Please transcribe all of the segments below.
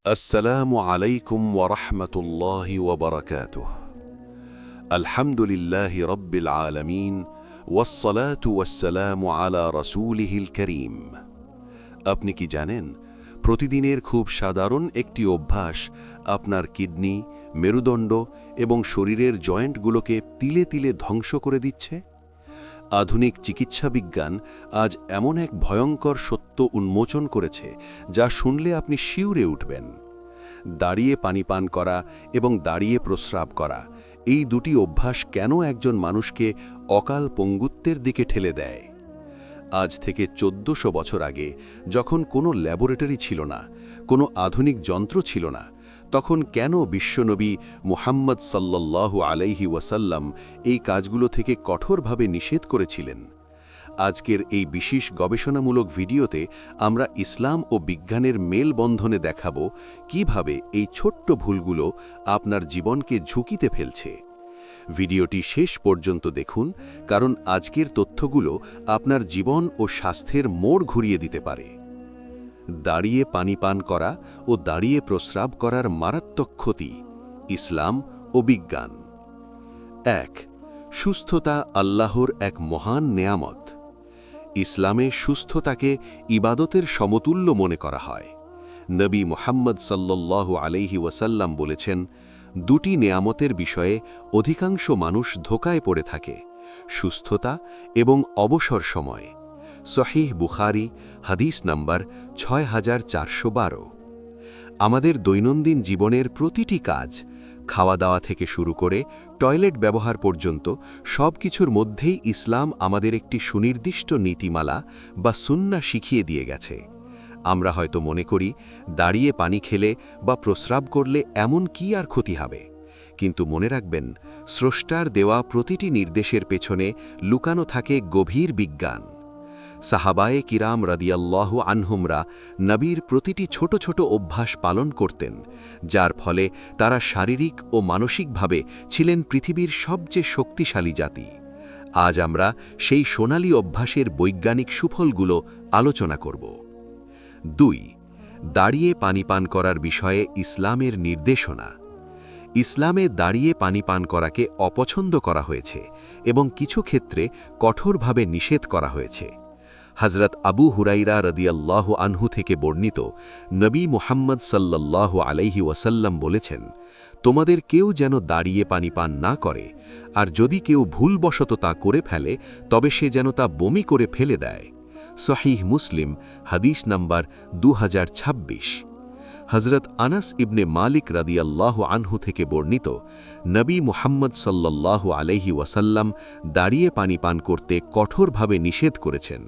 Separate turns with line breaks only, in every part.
السلام عليكم ورحمة الله وبركاته. الحمد لله رب العالمين والصلاة والسلام على رسوله الكريم. আপনি কি জানেন প্রতিদিনের খুব সাধারণ একটি অভ্যাস আপনার কিডনি, মেরুদণ্ড এবং শরীরের জয়েন্টগুলোকে তিলে তিলে ধ্বংস করে দিচ্ছে? আধুনিক চিকিৎসা বিজ্ঞান আজ এমন এক ভয়ঙ্কর সত্য উন্মোচন করেছে যা শুনলে আপনি শিউরে উঠবেন। দাঁড়িয়ে পানি পান করা এবং দাঁড়িয়ে প্রস্রাব করা, এই দুটি অভ্যাস কেন একজন মানুষকে অকাল পঙ্গুত্বের দিকে ঠেলে দেয়? আজ থেকে 1400 বছর আগে, যখন কোনো ল্যাবরেটরি ছিল না, কোনো আধুনিক যন্ত্র ছিল না, তখন কেন বিশ্বনবী মুহাম্মদ সাল্লাল্লাহু আলাইহি ওয়াসাল্লাম এই কাজগুলো থেকে কঠোরভাবে নিষেধ করেছিলেন? আজকের এই বিশেষ গবেষণামূলক ভিডিওতে আমরা ইসলাম ও বিজ্ঞানের মেলবন্ধনে দেখাব কিভাবে এই ছোট্ট ভুলগুলো আপনার জীবনকে ঝুঁকিতে ফেলছে। ভিডিওটি শেষ পর্যন্ত দেখুন, কারণ আজকের তথ্যগুলো আপনার জীবন ও স্বাস্থ্যের মোড় ঘুরিয়ে দিতে পারে। দাঁড়িয়ে পানি পান করা ও দাঁড়িয়ে প্রস্রাব করার মারাত্মক ক্ষতি, ইসলাম ও বিজ্ঞান। ১. সুস্থতা আল্লাহর এক মহান নেয়ামত। ইসলামে সুস্থতাকে ইবাদতের সমতুল্য মনে করা হয়। নবী মুহাম্মদ সাল্লাল্লাহু আলাইহি ওয়াসাল্লাম বলেছেন, দুটি নেয়ামতের বিষয়ে অধিকাংশ মানুষ ধোঁকায় পড়ে থাকে: সুস্থতা এবং অবসর সময়। সহিহ বুখারী, হাদিস নাম্বার 6412। আমাদের দৈনন্দিন জীবনের প্রতিটি কাজ, খাওয়া দাওয়া থেকে শুরু করে টয়লেট ব্যবহার পর্যন্ত, সব কিছুর মধ্যেই ইসলাম আমাদের একটি সুনির্দিষ্ট নীতিমালা বা সুন্নাহ শিখিয়ে দিয়ে গেছে। আমরা হয়তো মনে করি দাঁড়িয়ে পানি খেলে বা প্রস্রাব করলে এমন কি আর ক্ষতি হবে, কিন্তু মনে রাখবেন, স্রষ্টার দেওয়া প্রতিটি নির্দেশের পেছনে লুকানো থাকে গভীর বিজ্ঞান। সাহাবায়ে কিরাম রাদিয়াল্লাহু আনহুমরা নবীর প্রতিটি ছোট ছোট অভ্যাস পালন করতেন, যার ফলে তারা শারীরিক ও মানসিকভাবে ছিলেন পৃথিবীর সবচেয়ে শক্তিশালী জাতি। আজ আমরা সেই সোনালী অভ্যাসের বৈজ্ঞানিক সুফলগুলো আলোচনা করব। ২. দাঁড়িয়ে পানি পান করার বিষয়ে ইসলামের নির্দেশনা। ইসলামে দাঁড়িয়ে পানি পান করাকে অপছন্দ করা হয়েছে এবং কিছু ক্ষেত্রে কঠোরভাবে নিষেধ করা হয়েছে। হযরত আবু হুরাইরা রাদিয়াল্লাহু আনহু থেকে বর্ণিত, নবী মুহাম্মদ সাল্লাল্লাহু আলাইহি ওয়াসাল্লাম বলেছেন, তোমাদের কেউ যেন দাঁড়িয়ে পানি পান না করে, আর যদি কেউ ভুলবশত তা করে ফেলে তবে সে যেন তা বমি করে ফেলে দেয়। সহিহ মুসলিম, হাদিস নাম্বার 2026। হযরত আনাস ইবনে মালিক রাদিয়াল্লাহু আনহু থেকে বর্ণিত, নবী মুহাম্মদ সাল্লাল্লাহু আলাইহি ওয়াসাল্লাম দাঁড়িয়ে পানি পান করতে কঠোরভাবে নিষেধ করেছেন।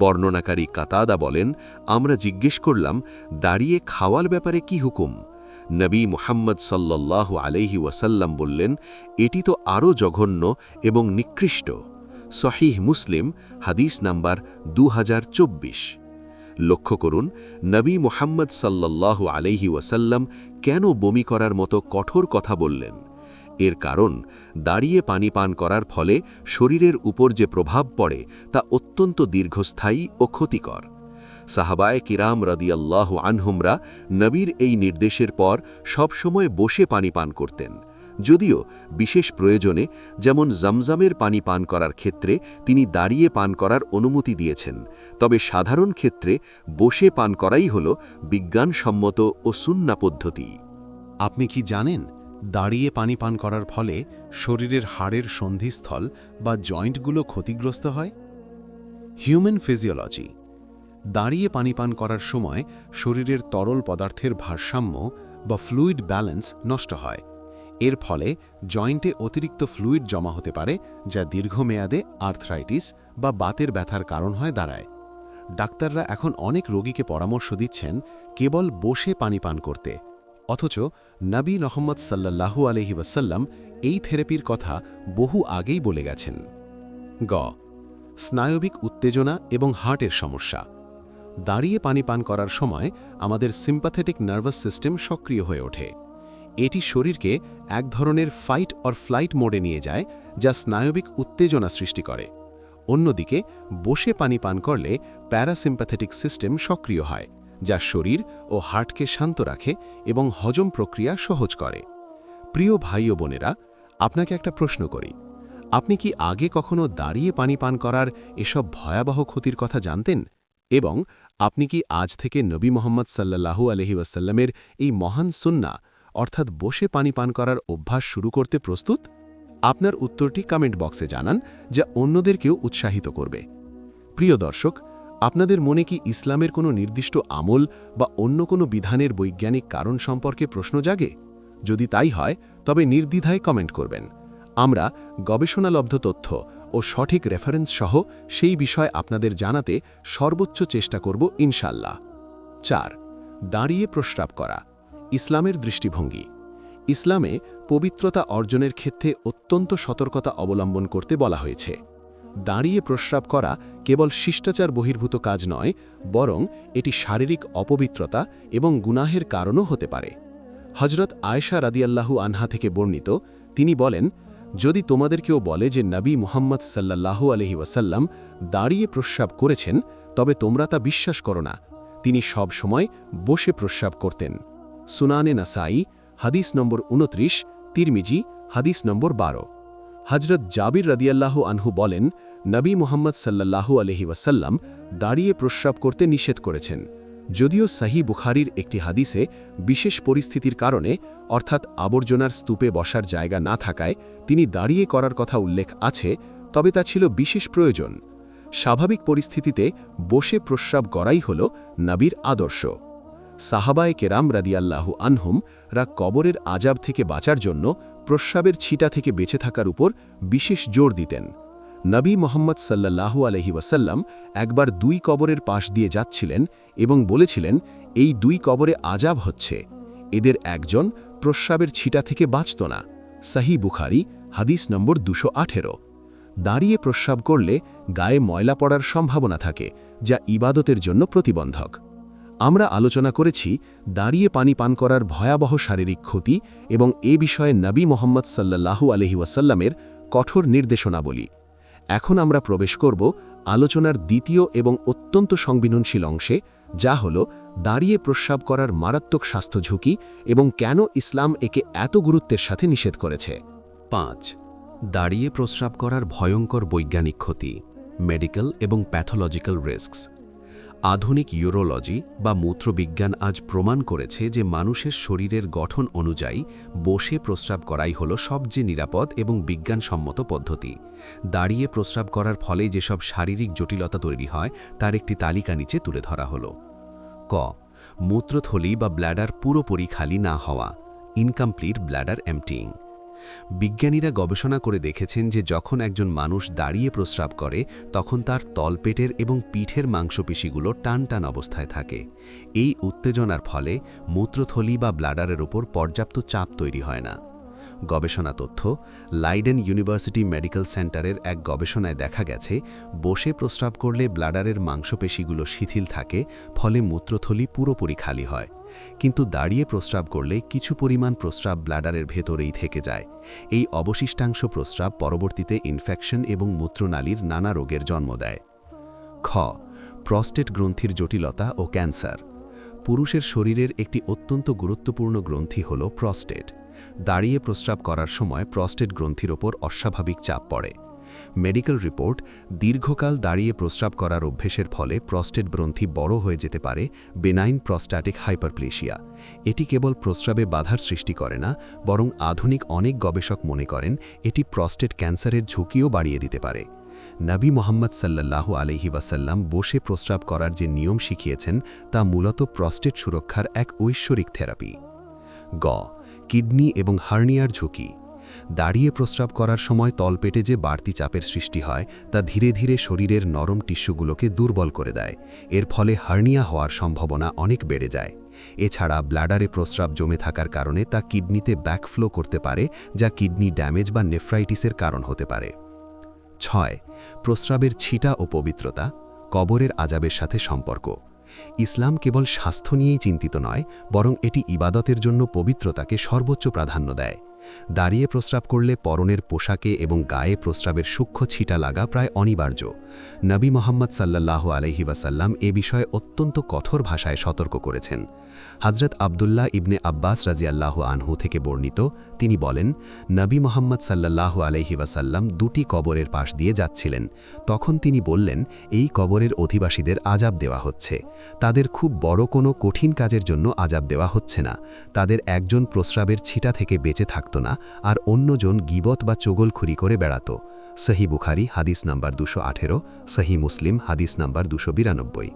বর্ণনাকারী কাতাদা বলেন, আমরা জিজ্ঞেস করলাম, দাঁড়িয়ে খাওয়ার ব্যাপারে কি হুকুম? নবী মুহাম্মদ সাল্লাল্লাহু আলাইহি ওয়াসাল্লাম বললেন, এটি তো আরও জঘন্য এবং নিকৃষ্ট। সহিহ মুসলিম, হাদিস নাম্বার 2024। লক্ষ্য করুন, নবী মুহাম্মদ সাল্লাল্লাহু আলাইহি ওয়াসাল্লাম কেন বমি করার মতো কঠোর কথা বললেন? এর কারণ, দাঁড়িয়ে পানি পান করার ফলে শরীরের উপর যে প্রভাব পড়ে তা অত্যন্ত দীর্ঘস্থায়ী ও ক্ষতিকর। সাহাবায়ে কিরাম রাদিয়াল্লাহু আনহুমরা নবীর এই নির্দেশের পর সবসময় বসে পানি পান করতেন, যদিও বিশেষ প্রয়োজনে, যেমন জমজমের পানি পান করার ক্ষেত্রে তিনি দাঁড়িয়ে পান করার অনুমতি দিয়েছেন, তবে সাধারণ ক্ষেত্রে বসে পান করাই হল বিজ্ঞানসম্মত ও সুন্নাহ পদ্ধতি।
আপনি কি জানেন, দাঁড়িয়ে পানি পান করার ফলে শরীরের হাড়ের সন্ধিস্থল বা জয়েন্টগুলো ক্ষতিগ্রস্ত হয়? Human physiology. দাঁড়িয়ে পানি পান করার সময় শরীরের তরল পদার্থের ভারসাম্য বা ফ্লুইড ব্যালেন্স নষ্ট হয়। এর ফলে জয়েন্টে অতিরিক্ত ফ্লুইড জমা হতে পারে, যা দীর্ঘমেয়াদে আর্থ্রাইটিস বা বাতের ব্যথার কারণ হয়ে দাঁড়ায়। ডাক্তাররা এখন অনেক রোগীকে পরামর্শ দিচ্ছেন কেবল বসে পানি পান করতে, অথচ নবী মুহাম্মদ সাল্লাল্লাহু আলাইহি ওয়াসাল্লাম এই থেরাপির কথা বহু আগেই বলে গেছেন। গ. স্নায়বিক উত্তেজনা এবং হার্টের সমস্যা। দাঁড়িয়ে পানি পান করার সময় আমাদের সিম্প্যাথেটিক নার্ভাস সিস্টেম সক্রিয় হয়ে ওঠে। এটি শরীরকে এক ধরনের ফাইট অর ফ্লাইট মোডে নিয়ে যায়, যা স্নায়বিক উত্তেজনা সৃষ্টি করে। অন্যদিকে বসে পানি পান করলে প্যারাসিম্প্যাথেটিক সিস্টেম সক্রিয় হয়, যা শরীর ও হার্টকে শান্ত রাখে এবং হজম প্রক্রিয়া সহজ করে। প্রিয় ভাই ও বোনেরা, আপনাকে একটা প্রশ্ন করি, আপনি কি আগে কখনো দাঁড়িয়ে পানি পান করার এসব ভয়াবহ ক্ষতির কথা জানতেন? এবং আপনি কি আজ থেকে নবী মোহাম্মদ সাল্লাল্লাহু আলাইহি ওয়াসাল্লামের এই মহান সুন্নাহ অর্থাৎ বসে পানি পান করার অভ্যাস শুরু করতে প্রস্তুত? আপনার উত্তরটি কমেন্ট বক্সে জানান, যা অন্যদেরকেও উৎসাহিত করবে। প্রিয় দর্শক, আপনাদের মনে কি ইসলামের কোনো নির্দিষ্ট আমল বা অন্য কোনো বিধানের বৈজ্ঞানিক কারণ সম্পর্কে প্রশ্ন জাগে? যদি তাই হয়, তবে নির্দ্বিধায় কমেন্ট করবেন। আমরা গবেষণালব্ধ তথ্য ও সঠিক রেফারেন্স সহ সেই বিষয় আপনাদের জানাতে সর্বোচ্চ চেষ্টা করব ইনশাল্লাহ। 4. দাঁড়িয়ে প্রস্রাব করা। ইসলামের দৃষ্টিভঙ্গি। ইসলামে পবিত্রতা অর্জনের ক্ষেত্রে অত্যন্ত সতর্কতা অবলম্বন করতে বলা হয়েছে। দাঁড়িয়ে প্রস্রাব করা কেবল শিষ্টাচার বহির্ভূত কাজ নয়, বরং এটি শারীরিক অপবিত্রতা এবং গুনাহের কারণও হতে পারে। হজরত আয়েশা রাদিয়াল্লাহু আনহা থেকে বর্ণিত, তিনি বলেন, যদি তোমাদের কেউ বলে যে নবী মুহাম্মদ সাল্লাল্লাহু আলাইহি ওয়াসাল্লাম দাঁড়িয়ে প্রস্রাব করেছেন, তবে তোমরা তা বিশ্বাস করো না। তিনি সব সময় বসে প্রস্রাব করতেন। সুনানে নাসাই, হাদিস নম্বর 29, তিরমিজি, হাদিস নম্বর 12। হজরত জাবির রাদিয়াল্লাহু আনহু বলেন, নবী মুহাম্মদ সাল্লাল্লাহু আলাইহি ওয়াসাল্লাম দাঁড়িয়ে প্রস্রাব করতে নিষেধ করেছেন। যদিও সহিহ বুখারীর একটি হাদিসে বিশেষ পরিস্থিতির কারণে, অর্থাৎ আবর্জনার স্তূপে বসার জায়গা না থাকায় তিনি দাঁড়িয়ে করার কথা উল্লেখ আছে, তবে তা ছিল বিশেষ প্রয়োজন। স্বাভাবিক পরিস্থিতিতে বসে প্রস্রাব করাই হল নবীর আদর্শ। সাহাবায়ে কেরাম রাদিয়াল্লাহু আনহুম রা কবরের আযাব থেকে বাঁচার জন্য প্রস্রাবের ছিটা থেকে বেঁচে থাকার উপর বিশেষ জোর দিতেন। নবী মোহাম্মদ সাল্লাল্লাহু আলাইহি ওয়াসাল্লাম একবার 2 কবরের পাশ দিয়ে যাচ্ছিলেন এবং বলেছিলেন, এই 2 কবরে আযাব হচ্ছে, এদের একজন প্রস্রাবের ছিটা থেকে বাঁচত না। সহিহ বুখারী, হাদিস নম্বর 218। দাঁড়িয়ে প্রস্রাব করলে গায়ে ময়লা পড়ার সম্ভাবনা থাকে, যা ইবাদতের জন্য প্রতিবন্ধক। আমরা আলোচনা করেছি দাঁড়িয়ে পানি পান করার ভয়াবহ শারীরিক ক্ষতি এবং এ বিষয়ে নবী মোহাম্মদ সাল্লাল্লাহু আলাইহি ওয়াসাল্লামের কঠোর নির্দেশনাবলী। এখন আমরা প্রবেশ করব আলোচনার দ্বিতীয় এবং অত্যন্ত সংবেদনশীল অংশে, যা হল দাঁড়িয়ে প্রস্রাব করার মারাত্মক স্বাস্থ্য ঝুঁকি এবং কেন ইসলাম একে এত গুরুত্বের সাথে নিষেধ করেছে।
5. দাঁড়িয়ে প্রস্রাব করার ভয়ঙ্কর বৈজ্ঞানিক ক্ষতি, মেডিকেল এবং প্যাথোলজিক্যাল রিস্কস। আধুনিক ইউরোলজি বা মূত্রবিজ্ঞান আজ প্রমাণ করেছে যে মানুষের শরীরের গঠন অনুযায়ী বসে প্রস্রাব করাই হল সবচেয়ে নিরাপদ এবং বিজ্ঞানসম্মত পদ্ধতি। দাঁড়িয়ে প্রস্রাব করার ফলে যেসব শারীরিক জটিলতা তৈরি হয় তার একটি তালিকা নিচে তুলে ধরা হল। ক. মূত্রথলি বা ব্ল্যাডার পুরোপুরি খালি না হওয়া, ইনকমপ্লিট ব্ল্যাডার এমটিং। বিজ্ঞানীরা গবেষণা করে দেখেছেন যে যখন একজন মানুষ দাঁড়িয়ে প্রস্রাব করে তখন তার তলপেটের এবং পিঠের মাংসপেশিগুলো টানটান অবস্থায় থাকে। এই উত্তেজনার ফলে মূত্রথলি বা ব্লাডারের ওপর পর্যাপ্ত চাপ তৈরি হয় না। গবেষণা তথ্য, লাইডেন ইউনিভার্সিটি মেডিকেল সেন্টারের এক গবেষণায় দেখা গেছে, বসে প্রস্রাব করলে ব্লাডারের মাংসপেশিগুলো শিথিল থাকে, ফলে মূত্রথলি পুরোপুরি খালি হয়। কিন্তু দাঁড়িয়ে প্রস্রাব করলে কিছু পরিমাণ প্রস্রাব ব্লাডারের ভেতরেই থেকে যায়। এই অবশিষ্টাংশ প্রস্রাব পরবর্তীতে ইনফেকশন এবং মূত্রনালীর নানা রোগের জন্ম দেয়। খ. প্রস্টেট গ্রন্থির জটিলতা ও ক্যান্সার। পুরুষের শরীরের একটি অত্যন্ত গুরুত্বপূর্ণ গ্রন্থি হল প্রস্টেট। দাঁড়িয়ে প্রস্রাব করার সময় প্রস্টেট গ্রন্থির ওপর অস্বাভাবিক চাপ পড়ে। মেডিকেল রিপোর্ট, দীর্ঘকাল দাঁড়িয়ে প্রস্রাব করার অভ্যেসের ফলে প্রস্টেট গ্রন্থি বড় হয়ে যেতে পারে, বেনাইন প্রস্ট্যাটিক হাইপারপ্লেশিয়া। এটি কেবল প্রস্রাবে বাধার সৃষ্টি করে না, বরং আধুনিক অনেক গবেষক মনে করেন এটি প্রস্টেট ক্যান্সারের ঝুঁকিও বাড়িয়ে দিতে পারে। নবী মোহাম্মদ সাল্লাল্লাহু আলাইহি ওয়াসাল্লাম বসে প্রস্রাব করার যে নিয়ম শিখিয়েছেন তা মূলত প্রস্টেট সুরক্ষার এক ঐশ্বরিক থেরাপি। গ. কিডনি এবং হার্নিয়ার ঝুঁকি। দাঁড়িয়ে প্রস্রাব করার সময় তলপেটে যে বাড়তি চাপের সৃষ্টি হয় তা ধীরে ধীরে শরীরের নরম টিস্যুগুলোকে দুর্বল করে দেয়। এর ফলে হার্নিয়া হওয়ার সম্ভাবনা অনেক বেড়ে যায়। এছাড়া ব্লাডারে প্রস্রাব জমে থাকার কারণে তা কিডনিতে ব্যাকফ্লো করতে পারে, যা কিডনি ড্যামেজ বা নেফ্রাইটিসের কারণ হতে পারে। 6. প্রস্রাবের ছিটা ও পবিত্রতা, কবরের আযাবের সাথে সম্পর্ক। ইসলাম কেবল স্বাস্থ্য নিয়েই চিন্তিত নয়, বরং এটি ইবাদতের জন্য পবিত্রতাকে সর্বোচ্চ প্রাধান্য দেয়। দাঁড়িয়ে প্রস্রাব করলে পরনের পোশাকে এবং গায়ে প্রস্রাবের সূক্ষ্ম ছিটা লাগা প্রায় অনিবার্য। নবী মোহাম্মদ সাল্লাল্লাহু আলাইহি ওয়াসাল্লাম এ বিষয়ে অত্যন্ত কঠোর ভাষায় সতর্ক করেছেন। হযরত আব্দুল্লাহ ইবনে আব্বাস রাদিয়াল্লাহু আনহু থেকে বর্ণিত, তিনি বলেন, নবী মোহাম্মদ সাল্লাল্লাহু আলাইহি ওয়াসাল্লাম দুটি কবরের পাশ দিয়ে যাচ্ছিলেন। তখন তিনি বললেন, এই কবরের অধিবাসীদের আযাব দেওয়া হচ্ছে। তাদের খুব বড় কোনো কঠিন কাজের জন্য আযাব দেওয়া হচ্ছে না। তাদের একজন প্রস্রাবের ছিটা থেকে বেঁচে থাকত না, আর অন্যজন গীবত বা চগলখুরি করে বেড়াত। সহিহ বুখারী হাদিস নাম্বার 218, সহিহ মুসলিম হাদিস নাম্বার 292।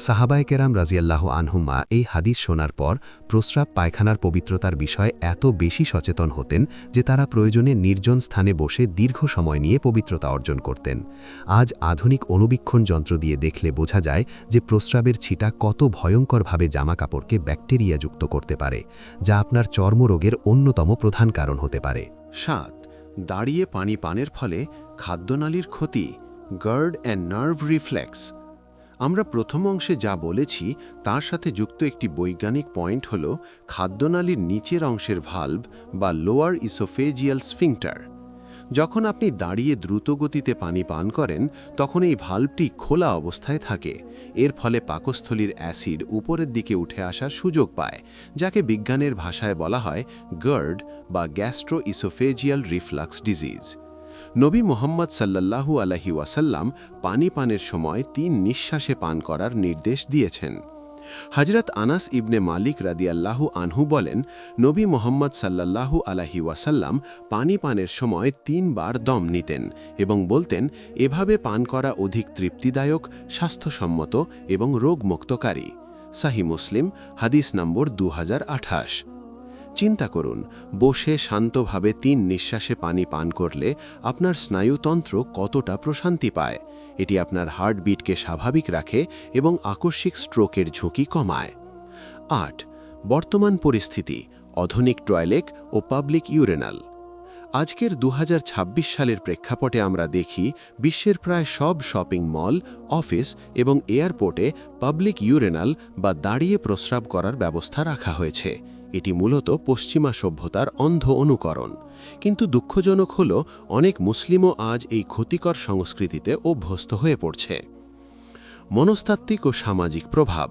সাহাবায়ে কেরাম রাদিয়াল্লাহু আনহুমা এই হাদিস শোনার পর প্রস্রাব পায়খানার পবিত্রতার বিষয়ে এত বেশি সচেতন হতেন যে তারা প্রয়োজনে নির্জন স্থানে বসে দীর্ঘ সময় নিয়ে পবিত্রতা অর্জন করতেন। আজ আধুনিক অণুবীক্ষণ যন্ত্র দিয়ে দেখলে বোঝা যায় যে প্রস্রাবের ছিটা কত ভয়ঙ্করভাবে জামাকাপড়কে ব্যাকটেরিয়াযুক্ত করতে পারে, যা আপনার চর্মরোগের অন্যতম প্রধান কারণ হতে পারে।
7. দাঁড়িয়ে পানি পানের ফলে খাদ্যনালীর ক্ষতি, গার্ড অ্যান্ড নার্ভ রিফ্লেক্স। আমরা প্রথম অংশে যা বলেছি তার সাথে যুক্ত একটি বৈজ্ঞানিক পয়েন্ট হল খাদ্যনালীর নিচের অংশের ভাল্ব বা লোয়ার ইসোফেজিয়াল স্ফিংটার। যখন আপনি দাঁড়িয়ে দ্রুত গতিতে পানি পান করেন তখন এই ভাল্বটি খোলা অবস্থায় থাকে। এর ফলে পাকস্থলীর অ্যাসিড উপরের দিকে উঠে আসার সুযোগ পায়, যাকে বিজ্ঞানের ভাষায় বলা হয় গার্ড বা গ্যাস্ট্রো ইসোফেজিয়াল রিফ্লাক্স ডিজিজ। নবী মুহাম্মদ সাল্লাল্লাহু আলাইহি ওয়াসাল্লাম পানি পানের সময় 3 নিঃশ্বাসে পান করার নির্দেশ দিয়েছেন। হযরত আনাস ইবনে মালিক রাদিয়াল্লাহু আনহু বলেন, নবী মুহাম্মদ সাল্লাল্লাহু আলাইহি ওয়াসাল্লাম পানি পানের সময় 3 বার দম নিতেন এবং বলতেন, এভাবে পান করা অধিক তৃপ্তিদায়ক, স্বাস্থ্যসম্মত এবং রোগমুক্তকারী। সহিহ মুসলিম হাদিস নম্বর 2028। চিন্তা করুন, বসে শান্তভাবে 3 নিঃশ্বাসে পানি পান করলে আপনার স্নায়ুতন্ত্র কতটা প্রশান্তি পায়। এটি আপনার হার্টবিটকে স্বাভাবিক রাখে এবং আকস্মিক স্ট্রোকের ঝুঁকি কমায়। 8. বর্তমান পরিস্থিতি, আধুনিক টয়লেট ও পাবলিক ইউরিনাল। আজকের 2026 সালের প্রেক্ষাপটে আমরা দেখি বিশ্বের প্রায় সব শপিং মল, অফিস এবং এয়ারপোর্টে পাবলিক ইউরিনাল বা দাঁড়িয়ে প্রস্রাব করার ব্যবস্থা রাখা হয়েছে। এটি মূলত পশ্চিমা সভ্যতার অন্ধ অনুকরণ। কিন্তু দুঃখজনক হল, অনেক মুসলিমও আজ এই ক্ষতিকর সংস্কৃতিতে অভ্যস্ত হয়ে পড়ছে। মনস্তাত্ত্বিক ও সামাজিক প্রভাব।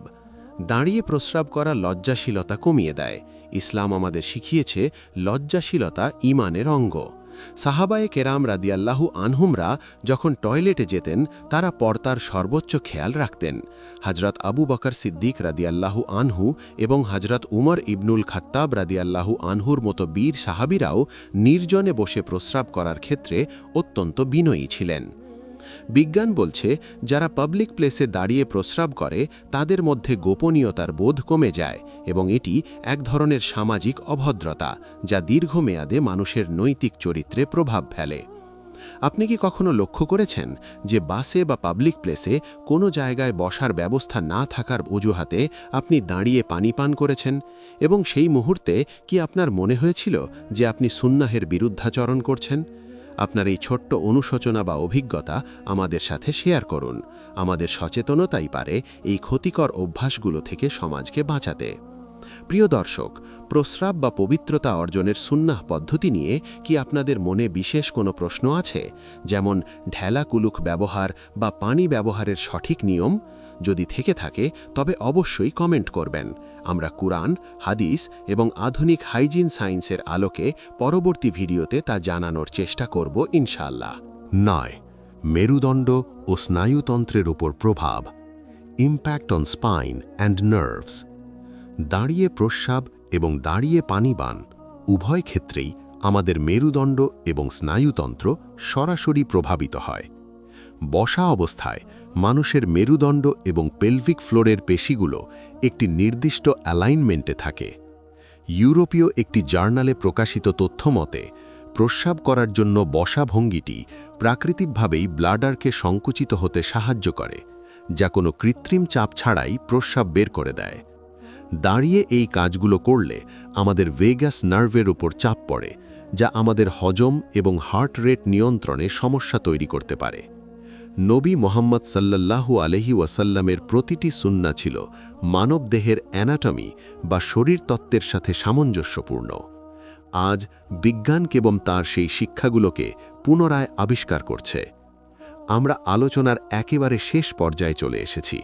দাঁড়িয়ে প্রস্রাব করা লজ্জাশীলতা কমিয়ে দেয়। ইসলাম আমাদের শিখিয়েছে লজ্জাশীলতা ঈমানের অঙ্গ। সাহাবায়ে কেরাম রাদিয়াল্লাহু আনহুমরা যখন টয়লেটে যেতেন তারা পর্দার সর্বোচ্চ খেয়াল রাখতেন। হযরত আবু বকর সিদ্দিক রাদিয়াল্লাহু আনহু এবং হযরত উমর ইবনুল খাত্তাব রাদিয়াল্লাহু আনহুর মতো বীর সাহাবীরাও নির্জনে বসে প্রস্রাব করার ক্ষেত্রে অত্যন্ত বিনয়ী ছিলেন। বিজ্ঞান বলছে, যারা পাবলিক প্লেসে দাঁড়িয়ে প্রস্রাব করে তাদের মধ্যে গোপনীয়তার বোধ কমে যায় এবং এটি এক ধরনের সামাজিক অভদ্রতা, যা দীর্ঘমেয়াদে মানুষের নৈতিক চরিত্রে প্রভাব ফেলে। আপনি কি কখনো লক্ষ্য করেছেন যে বাসে বা পাবলিক প্লেসে কোনো জায়গায় বসার ব্যবস্থা না থাকার অজুহাতে আপনি দাঁড়িয়ে পানি পান করেছেন এবং সেই মুহূর্তে কি আপনার মনে হয়েছিল যে আপনি সুন্নাহের বিরুদ্ধাচরণ করছেন? আপনার এই ছোট্ট অনুশোচনা বা অভিজ্ঞতা আমাদের সাথে শেয়ার করুন। আমাদের সচেতনতাই পারে এই ক্ষতিকর অভ্যাসগুলো থেকে সমাজকে বাঁচাতে। প্রিয় দর্শক, প্রস্রাব বা পবিত্রতা অর্জনের সুন্নাহ পদ্ধতি নিয়ে কি আপনাদের মনে বিশেষ কোনো প্রশ্ন আছে, যেমন ঢেলা কুলুক ব্যবহার বা পানি ব্যবহারের সঠিক নিয়ম? যদি থেকে থাকে তবে অবশ্যই কমেন্ট করবেন। আমরা কুরআন, হাদিস এবং আধুনিক হাইজিন সায়েন্সের আলোকে পরবর্তী ভিডিওতে তা জানানোর চেষ্টা করব ইনশাআল্লাহ। 9. মেরুদণ্ড ও স্নায়ুতন্ত্রের উপর প্রভাব, impact on spine and nerves. দাঁড়িয়ে প্রস্রাব এবং দাঁড়িয়ে পানি পান উভয় ক্ষেত্রেই আমাদের মেরুদণ্ড এবং স্নায়ুতন্ত্র সরাসরি প্রভাবিত হয়। বসা অবস্থায় মানুষের মেরুদণ্ড এবং পেলভিক ফ্লোরের পেশিগুলো একটি নির্দিষ্ট অ্যালাইনমেন্টে থাকে। ইউরোপীয় একটি জার্নালে প্রকাশিত তথ্য মতে, প্রস্রাব করার জন্য বসা ভঙ্গিটি প্রাকৃতিকভাবেই ব্লাডারকে সংকুচিত হতে সাহায্য করে, যা কোনো কৃত্রিম চাপ ছাড়াই প্রস্রাব বের করে দেয়। দাঁড়িয়ে এই কাজগুলো করলে আমাদের ভেগাস নার্ভের উপর চাপ পড়ে, যা আমাদের হজম এবং হার্ট রেট নিয়ন্ত্রণে সমস্যা তৈরি করতে পারে। নবী মুহাম্মদ সাল্লাল্লাহু আলাইহি ওয়াসাল্লামের প্রতিটি সুন্নাহ ছিল মানবদেহের অ্যানাটমি বা শরীরতত্ত্বের সাথে সামঞ্জস্যপূর্ণ। আজ বিজ্ঞান কেবল তার সেই শিক্ষাগুলোকে পুনরায় আবিষ্কার করছে। আমরা আলোচনার একেবারে শেষ পর্যায়ে চলে এসেছি।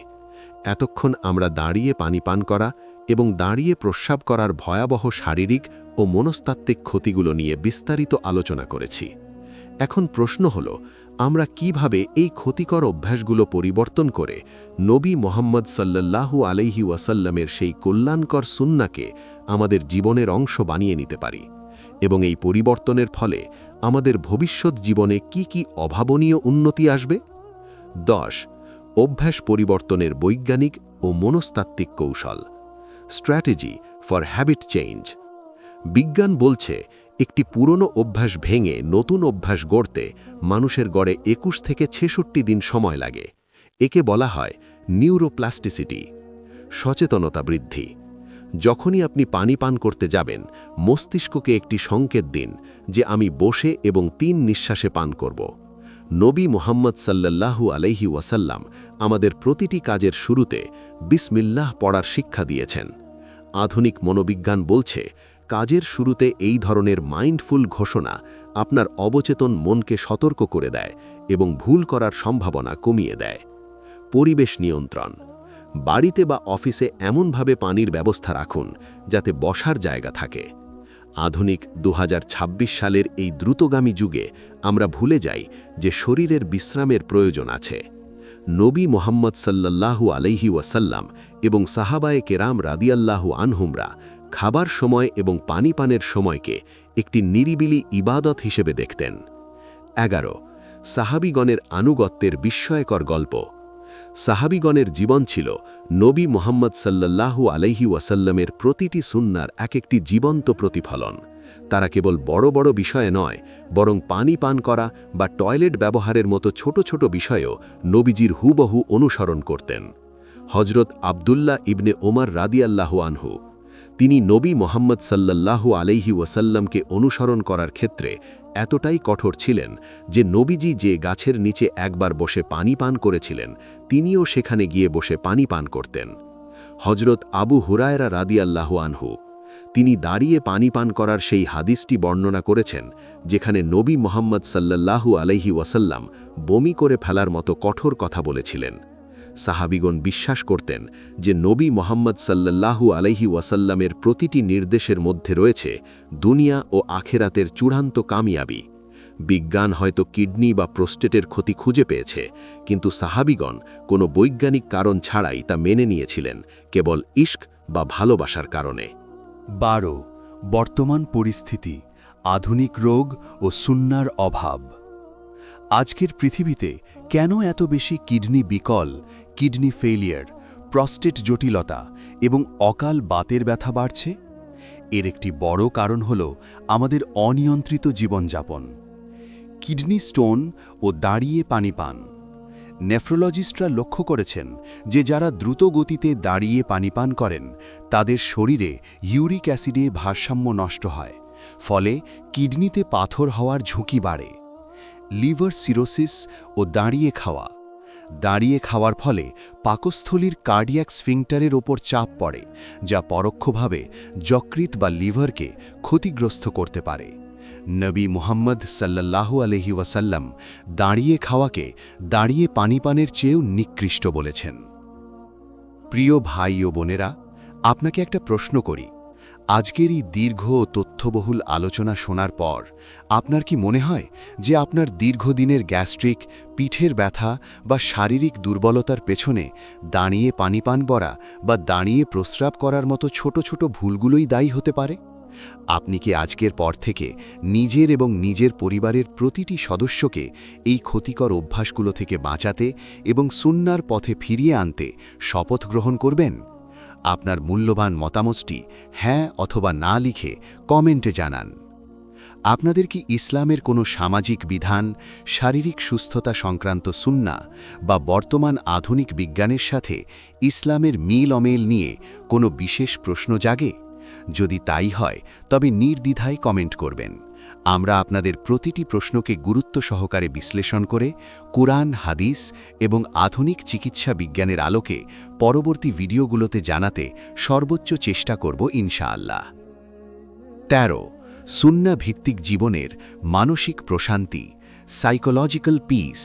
এতক্ষণ আমরা দাঁড়িয়ে পানি পান করা এবং দাঁড়িয়ে প্রস্রাব করার ভয়াবহ শারীরিক ও মনস্তাত্ত্বিক ক্ষতিগুলো নিয়ে বিস্তারিত আলোচনা করেছি। এখন প্রশ্ন হল, আমরা কিভাবে এই ক্ষতিকর অভ্যাসগুলো পরিবর্তন করে নবী মোহাম্মদ সাল্লাল্লাহু আলাইহি ওয়াসাল্লামের সেই কল্যাণকর সুন্নাহকে আমাদের জীবনের অংশ বানিয়ে নিতে পারি, এবং এই পরিবর্তনের ফলে আমাদের ভবিষ্যৎ জীবনে কি কি অভাবনীয় উন্নতি আসবে। 10. অভ্যাস পরিবর্তনের বৈজ্ঞানিক ও মনস্তাত্ত্বিক কৌশল, স্ট্র্যাটেজি ফর হ্যাবিট চেঞ্জ। বিজ্ঞান বলছে, একটি পুরনো অভ্যাস ভেঙে নতুন অভ্যাস গড়তে মানুষের গড়ে 21 থেকে 66 দিন সময় লাগে। একে বলা হয় নিউরোপ্লাস্টিসিটি, সচেতনতা বৃদ্ধি। যখনই আপনি পানি পান করতে যাবেন, মস্তিষ্ককে একটি সংকেত দিন যে আমি বসে এবং 3 নিঃশ্বাসে পান করব। নবী মুহাম্মদ সাল্লাল্লাহু আলাইহি ওয়াসাল্লাম আমাদের প্রতিটি কাজের শুরুতে বিসমিল্লাহ পড়ার শিক্ষা দিয়েছেন। আধুনিক মনোবিজ্ঞান বলছে, কাজের শুরুতে এই ধরনের মাইন্ডফুল ঘোষণা আপনার অবচেতন মনকে সতর্ক করে দেয় এবং ভুল করার সম্ভাবনা কমিয়ে দেয়। পরিবেশ নিয়ন্ত্রণ, বাড়িতে বা অফিসে এমনভাবে পানির ব্যবস্থা রাখুন যাতে বসার জায়গা থাকে। আধুনিক 2026 সালের এই দ্রুতগামী যুগে আমরা ভুলে যাই যে শরীরের বিশ্রামের প্রয়োজন আছে। নবী মোহাম্মদ সাল্লাল্লাহু আলাইহি ওয়াসাল্লাম এবং সাহাবায়ে কেরাম রাদিয়াল্লাহু আনহুমরা খাবার সময় এবং পানি পানের সময়কে একটি নিরিবিলি ইবাদত হিসেবে দেখতেন। 11. সাহাবীগণের আনুগত্যের বিস্ময়কর গল্প। সাহাবীগণের জীবন ছিল নবী মুহাম্মদ সাল্লাল্লাহু আলাইহি ওয়াসাল্লামের প্রতিটি সুন্নার এক একটি জীবন্ত প্রতিফলন। তারা কেবল বড় বড় বিষয়ে নয়, বরং পানি পান করা বা টয়লেট ব্যবহারের মতো ছোট ছোট বিষয়েও নবীজির হুবহু অনুসরণ করতেন। হজরত আবদুল্লাহ ইবনে ওমর রাদিয়াল্লাহু আনহু, তিনি নবী মোহাম্মদ সাল্লাল্লাহু আলাইহি ওয়াসাল্লামকে অনুসরণ করার ক্ষেত্রে এতটাই কঠোর ছিলেন যে নবীজি যে গাছের নিচে একবার বসে পানি পান করেছিলেন, তিনিও সেখানে গিয়ে বসে পানি পান করতেন। হজরত আবু হুরায়রা রাদিয়াল্লাহু আনহু, তিনি দাঁড়িয়ে পানি পান করার সেই হাদিসটি বর্ণনা করেছেন যেখানে নবী মোহাম্মদ সাল্লাল্লাহু আলাইহি ওয়াসাল্লাম বমি করে ফেলার মতো কঠোর কথা বলেছিলেন। সাহাবীগণ বিশ্বাস করতেন যে নবী মোহাম্মদ সাল্লাল্লাহু আলাইহি ওয়াসাল্লামের প্রতিটি নির্দেশের মধ্যে রয়েছে দুনিয়া ও আখেরাতের চূড়ান্ত কামিয়াবি। বিজ্ঞান হয়তো কিডনি বা প্রোস্টেটের ক্ষতি খুঁজে পেয়েছে, কিন্তু সাহাবীগণ কোনো বৈজ্ঞানিক কারণ ছাড়াই তা মেনে নিয়েছিলেন, কেবল ইশক বা ভালোবাসার কারণে।
12. বর্তমান পরিস্থিতি, আধুনিক রোগ ও সুন্নার অভাব। আজকের পৃথিবীতে কেন এত বেশি কিডনি বিকল, কিডনি ফেইলিয়ার, প্রস্টেট জটিলতা এবং অকাল বাতের ব্যথা বাড়ছে? এর একটি বড় কারণ হল আমাদের অনিয়ন্ত্রিত জীবনযাপন। কিডনি স্টোন ও দাঁড়িয়ে পানি পান। নেফ্রোলজিস্টরা লক্ষ্য করেছেন যে যারা দ্রুত গতিতে দাঁড়িয়ে পানি পান করেন, তাদের শরীরে ইউরিক অ্যাসিডে ভারসাম্য নষ্ট হয়, ফলে কিডনিতে পাথর হওয়ার ঝুঁকি বাড়ে। লিভার সিরোসিস ও দাঁড়িয়ে খাওয়া। দাঁড়িয়ে খাওয়ার ফলে পাকস্থলীর কার্ডিয়াক স্ফিংটারের ওপর চাপ পড়ে, যা পরোক্ষভাবে যকৃৎ বা লিভারকে ক্ষতিগ্রস্ত করতে পারে। নবী মুহাম্মদ সাল্লাল্লাহু আলাইহি ওয়াসাল্লাম দাঁড়িয়ে খাওয়াকে দাঁড়িয়ে পানি পানের চেয়েও নিকৃষ্ট বলেছেন। প্রিয় ভাই ও বোনেরা, আপনাকে একটা প্রশ্ন করি। আজকের এই দীর্ঘ ও তথ্যবহুল আলোচনা শোনার পর আপনার কি মনে হয় যে আপনার দীর্ঘদিনের গ্যাস্ট্রিক, পিঠের ব্যথা বা শারীরিক দুর্বলতার পেছনে দাঁড়িয়ে পানি পান করা বা দাঁড়িয়ে প্রস্রাব করার মতো ছোট ছোট ভুলগুলোই দায়ী হতে পারে? আপনি কি আজকের পর থেকে নিজের এবং নিজের পরিবারের প্রতিটি সদস্যকে এই ক্ষতিকর অভ্যাসগুলো থেকে বাঁচাতে এবং সুন্নার পথে ফিরিয়ে আনতে শপথ গ্রহণ করবেন? আপনার মূল্যবান মতামতটি হ্যাঁ অথবা না লিখে কমেন্টে জানান। আপনাদের কি ইসলামের কোনো সামাজিক বিধান, শারীরিক সুস্থতা সংক্রান্ত সুন্নাহ বা বর্তমান আধুনিক বিজ্ঞানের সাথে ইসলামের মিল অমেল নিয়ে কোনো বিশেষ প্রশ্ন জাগে? যদি তাই হয়, তবে নির্দ্বিধায় কমেন্ট করবেন। আমরা আপনাদের প্রতিটি প্রশ্নকে গুরুত্ব সহকারে বিশ্লেষণ করে কুরআন, হাদিস এবং আধুনিক চিকিৎসা বিজ্ঞানের আলোকে পরবর্তী ভিডিওগুলোতে জানাতে সর্বোচ্চ চেষ্টা করব ইনশাআল্লাহ। 13. সুন্না ভিত্তিক জীবনের মানসিক প্রশান্তি, সাইকোলজিক্যাল পিস।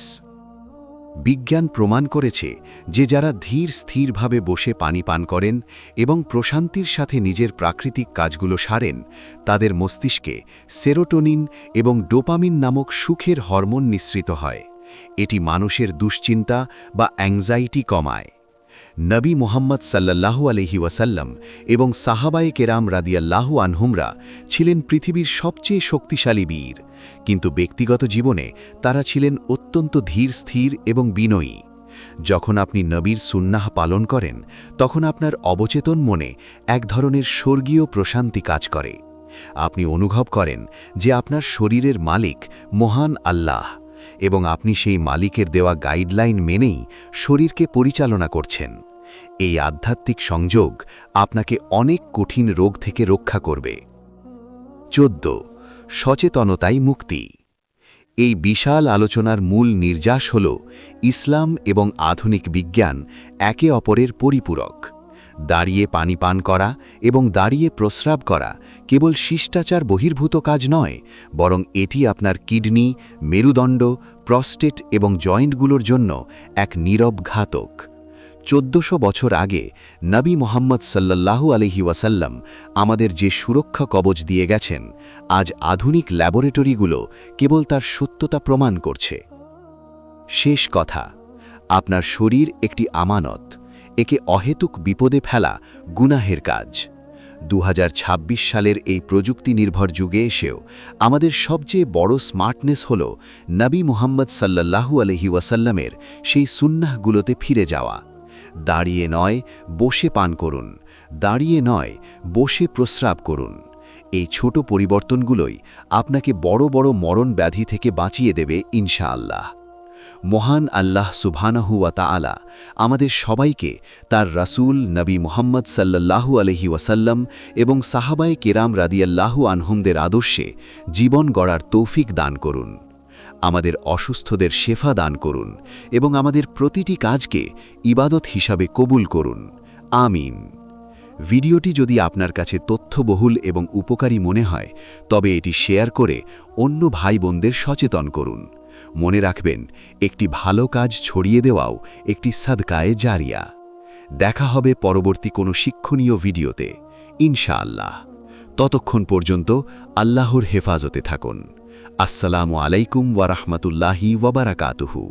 বিজ্ঞান প্রমাণ করেছে যে যারা ধীর স্থিরভাবে বসে পানি পান করেন এবং প্রশান্তির সাথে নিজের প্রাকৃতিক কাজগুলো সারেন, তাদের মস্তিষ্কে সেরোটোনিন এবং ডোপামিন নামক সুখের হরমোন নিঃসৃত হয়। এটি মানুষের দুশ্চিন্তা বা অ্যাংজাইটি কমায়। নবী মুহাম্মদ সাল্লাল্লাহু আলাইহি ওয়াসাল্লাম এবং সাহাবায়ে কেরাম রাদিয়াল্লাহু আনহুমরা ছিলেন পৃথিবীর সবচেয়ে শক্তিশালী বীর, কিন্তু ব্যক্তিগত জীবনে তারা ছিলেন অত্যন্ত ধীর স্থির এবং বিনয়ী। যখন আপনি নবীর সুন্নাহ পালন করেন, তখন আপনার অবচেতন মনে এক ধরনের স্বর্গীয় প্রশান্তি কাজ করে। আপনি অনুভব করেন যে আপনার শরীরের মালিক মহান আল্লাহ, এবং আপনি সেই মালিকের দেওয়া গাইডলাইন মেনেই শরীরকে পরিচালনা করছেন। এই আধ্যাত্মিক সংযোগ আপনাকে অনেক কঠিন রোগ থেকে রক্ষা করবে। 14. সচেতনতায় মুক্তি। এই বিশাল আলোচনার মূল নির্যাস হল ইসলাম এবং আধুনিক বিজ্ঞান একে অপরের পরিপূরক। দাঁড়িয়ে পানি পান করা এবং দাঁড়িয়ে প্রস্রাব করা কেবল শিষ্টাচার বহির্ভূত কাজ নয়, বরং এটি আপনার কিডনি, মেরুদণ্ড, প্রস্টেট এবং জয়েন্টগুলোর জন্য এক নীরব ঘাতক। 1400 বছর আগে নবী মুহাম্মদ সাল্লাল্লাহু আলাইহি ওয়াসাল্লাম আমাদের যে সুরক্ষা কবচ দিয়ে গেছেন, আজ আধুনিক ল্যাবরেটরিগুলো কেবল তার সত্যতা প্রমাণ করছে। শেষ কথা, আপনার শরীর একটি আমানত। একে অহেতুক বিপদে ফেলা গুনাহের কাজ। 2026 সালের এই প্রযুক্তি নির্ভর যুগে এসেও আমাদের সবচেয়ে বড় স্মার্টনেস হল নবী মুহাম্মদ সাল্লাল্লাহু আলাইহি ওয়াসাল্লামের সেই সুন্নাহগুলোতে ফিরে যাওয়া। দাঁড়িয়ে নয়, বসে পান করুন। দাঁড়িয়ে নয়, বসে প্রস্রাব করুন। এই ছোট পরিবর্তনগুলোই আপনাকে বড় বড় মরণ ব্যাধি থেকে বাঁচিয়ে দেবে ইনশাআল্লাহ। মহান আল্লাহ সুবহানাহু ওয়া তাআলা আমাদের সবাইকে তার রাসূল নবী মুহাম্মদ সাল্লাল্লাহু আলাইহি ওয়াসাল্লাম এবং সাহাবায়ে কেরাম রাদিয়াল্লাহু আনহুমদের আদর্শে জীবন গড়ার তৌফিক দান করুন। আমাদের অসুস্থদের শেফা দান করুন এবং আমাদের প্রতিটি কাজকে ইবাদত হিসাবে কবুল করুন। আমিন। ভিডিওটি যদি আপনার কাছে তথ্যবহুল এবং উপকারী মনে হয়, তবে এটি শেয়ার করে অন্য ভাই বোনদের সচেতন করুন। মনে রাখবেন, একটি ভালো কাজ ছড়িয়ে দেওয়াও একটি সাদকায়ে জারিয়া। দেখা হবে পরবর্তী কোনো শিক্ষণীয় ভিডিওতে ইনশাআল্লাহ। ততক্ষণ পর্যন্ত আল্লাহর হেফাজতে থাকুন। আসসালামু আলাইকুম ওয়া রাহমাতুল্লাহি ওয়া বারাকাতুহু।